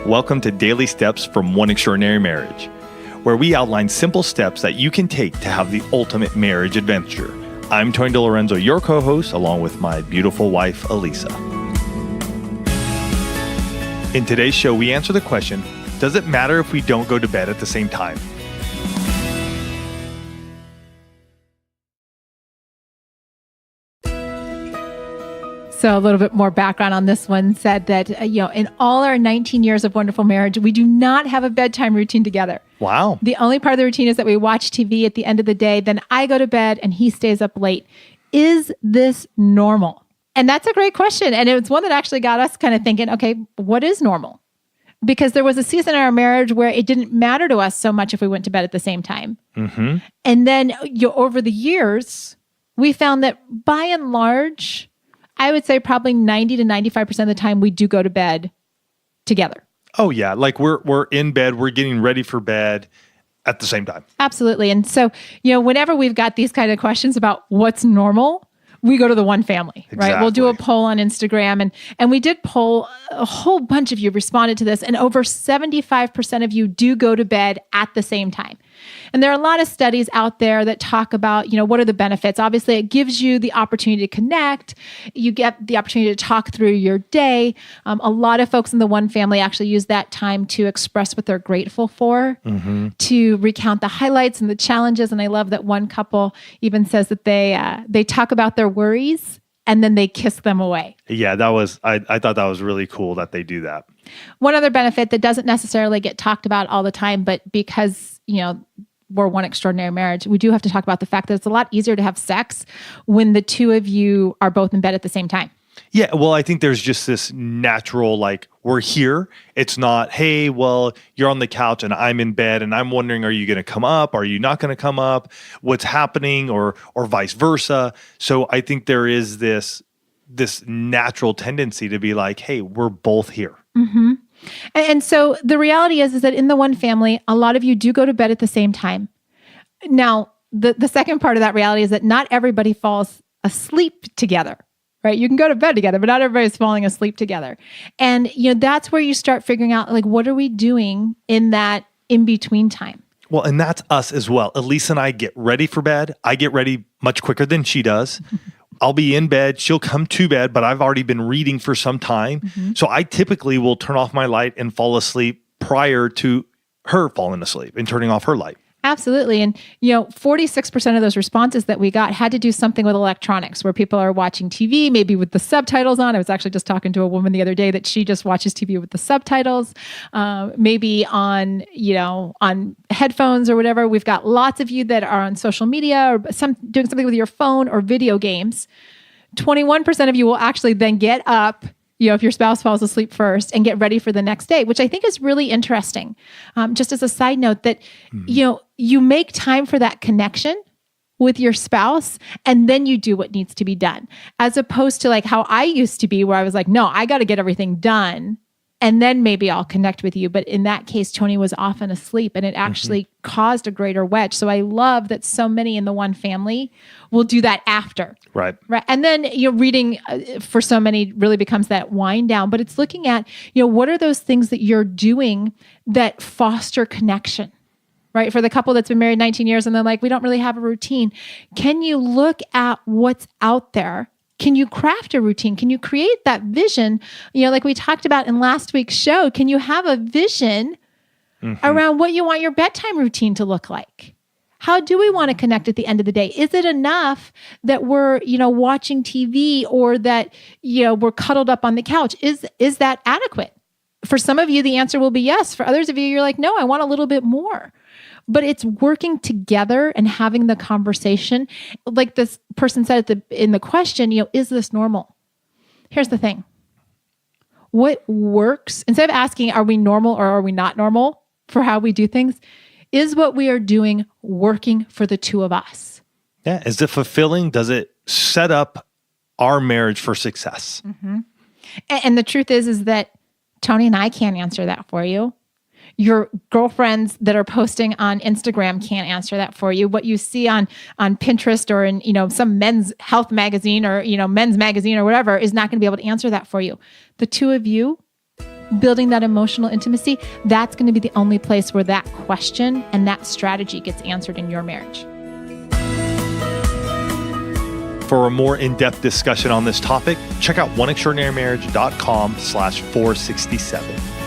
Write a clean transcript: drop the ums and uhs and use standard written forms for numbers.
Welcome to Daily Steps from One Extraordinary Marriage, where we outline simple steps that you can take to have the ultimate marriage adventure. I'm Tony DeLorenzo, your co-host, along with my beautiful wife, Elisa. In today's show, we answer the question, does it matter if we don't go to bed at the same time? So a little bit more background on this one said that, in all our 19 years of wonderful marriage, we do not have a bedtime routine together. Wow. The only part of the routine is that we watch TV at the end of the day, then I go to bed and he stays up late. Is this normal? And that's a great question. And it was one that actually got us kind of thinking, okay, what is normal? Because there was a season in our marriage where it didn't matter to us so much if we went to bed at the same time. Mm-hmm. And then over the years, we found that by and large, I would say probably 90 to 95% of the time we do go to bed together. Oh yeah, like we're in bed, we're getting ready for bed at the same time. Absolutely. And so, whenever we've got these kind of questions about what's normal, we go to the One Family, right? We'll do a poll on Instagram and we did poll, a whole bunch of you responded to this, and over 75% of you do go to bed at the same time. And there are a lot of studies out there that talk about, what are the benefits? Obviously, it gives you the opportunity to connect. You get the opportunity to talk through your day. A lot of folks in the One Family actually use that time to express what they're grateful for, to recount the highlights and the challenges. And I love that one couple even says that they talk about their worries and then they kiss them away. Yeah, I thought that was really cool that they do that. One other benefit that doesn't necessarily get talked about all the time, but because, we're one extraordinary marriage, we do have to talk about the fact that it's a lot easier to have sex when the two of you are both in bed at the same time. Yeah, well, I think there's just this natural, we're here. It's not, hey, well, you're on the couch and I'm in bed and I'm wondering, are you going to come up? Are you not going to come up? What's happening? Or vice versa. So I think there is this natural tendency to be like, hey, we're both here. Mm-hmm. And so the reality is that in the One Family, a lot of you do go to bed at the same time. Now, the second part of that reality is that not everybody falls asleep together, right? You can go to bed together, but not everybody's falling asleep together. And, that's where you start figuring out, what are we doing in that in-between time? Well, and that's us as well. Elisa and I get ready for bed. I get ready much quicker than she does. I'll be in bed. She'll come to bed, but I've already been reading for some time. Mm-hmm. So I typically will turn off my light and fall asleep prior to her falling asleep and turning off her light. Absolutely. And, 46% of those responses that we got had to do something with electronics, where people are watching TV, maybe with the subtitles on. I was actually just talking to a woman the other day that she just watches TV with the subtitles, maybe on headphones or whatever. We've got lots of you that are on social media or doing something with your phone or video games. 21% of you will actually then get up, if your spouse falls asleep first, and get ready for the next day, which I think is really interesting. Just as a side note that, you make time for that connection with your spouse and then you do what needs to be done, as opposed to how I used to be, where I was like, no, I got to get everything done and then maybe I'll connect with you. But in that case, Tony was often asleep and it actually caused a greater wedge. So I love that so many in the One Family will do that after. Right. And then, reading for so many really becomes that wind down, but it's looking at, what are those things that you're doing that foster connection, right? For the couple that's been married 19 years and they're like, we don't really have a routine. Can you look at what's out there? Can you craft a routine? Can you create that vision? Like we talked about in last week's show, can you have a vision around what you want your bedtime routine to look like? How do we want to connect at the end of the day? Is it enough that we're, watching TV or that, we're cuddled up on the couch? Is that adequate? For some of you, the answer will be yes. For others of you, you're like, no, I want a little bit more. But it's working together and having the conversation. Like this person said in the question, is this normal? Here's the thing. What works, instead of asking, are we normal or are we not normal for how we do things, is what we are doing working for the two of us? Yeah. Is it fulfilling? Does it set up our marriage for success? Mm-hmm. And the truth is that Tony and I can't answer that for you. Your girlfriends that are posting on Instagram can't answer that for you. What you see on Pinterest or in, some men's health magazine or, men's magazine or whatever is not going to be able to answer that for you. The two of you building that emotional intimacy, that's going to be the only place where that question and that strategy gets answered in your marriage. For a more in-depth discussion on this topic, check out oneextraordinarymarriage.com/467.